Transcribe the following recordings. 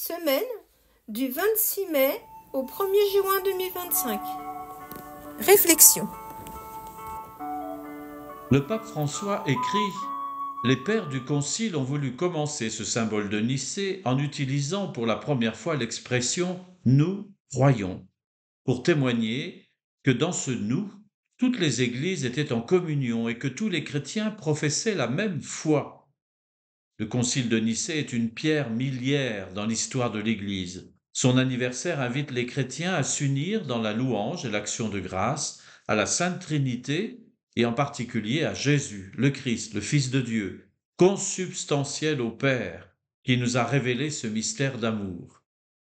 Semaine du 26 mai au 1er juin 2025. Réflexion. Le pape François écrit « Les pères du Concile ont voulu commencer ce symbole de Nicée en utilisant pour la première fois l'expression « nous croyons » pour témoigner que dans ce « nous », toutes les églises étaient en communion et que tous les chrétiens professaient la même foi. Le Concile de Nicée est une pierre miliaire dans l'histoire de l'Église. Son anniversaire invite les chrétiens à s'unir dans la louange et l'action de grâce à la Sainte Trinité et en particulier à Jésus, le Christ, le Fils de Dieu, consubstantiel au Père, qui nous a révélé ce mystère d'amour.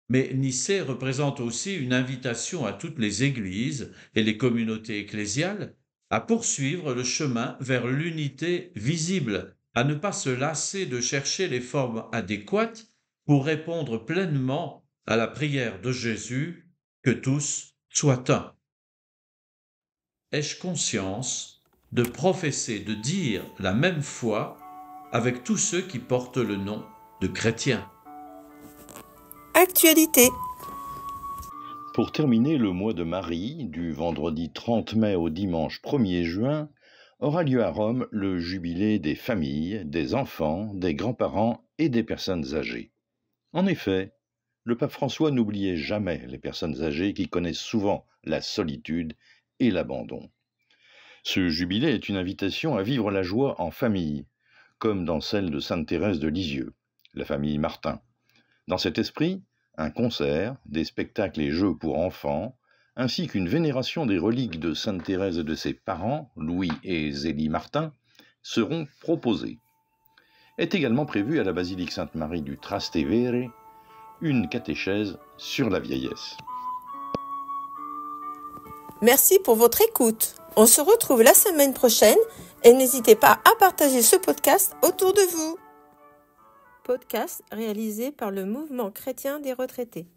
Mais Nicée représente aussi une invitation à toutes les églises et les communautés ecclésiales à poursuivre le chemin vers l'unité visible, à ne pas se lasser de chercher les formes adéquates pour répondre pleinement à la prière de Jésus, que tous soient un. Ai-je conscience de professer, de dire la même foi avec tous ceux qui portent le nom de chrétiens? Actualité. Pour terminer le mois de Marie, du vendredi 30 mai au dimanche 1er juin, aura lieu à Rome le jubilé des familles, des enfants, des grands-parents et des personnes âgées. En effet, le pape François n'oubliait jamais les personnes âgées qui connaissent souvent la solitude et l'abandon. Ce jubilé est une invitation à vivre la joie en famille, comme dans celle de Sainte Thérèse de Lisieux, la famille Martin. Dans cet esprit, un concert, des spectacles et jeux pour enfants, ainsi qu'une vénération des reliques de Sainte Thérèse et de ses parents, Louis et Zélie Martin, seront proposés. Est également prévue à la basilique Sainte-Marie du Trastevere une catéchèse sur la vieillesse. Merci pour votre écoute. On se retrouve la semaine prochaine et n'hésitez pas à partager ce podcast autour de vous. Podcast réalisé par le Mouvement chrétien des retraités.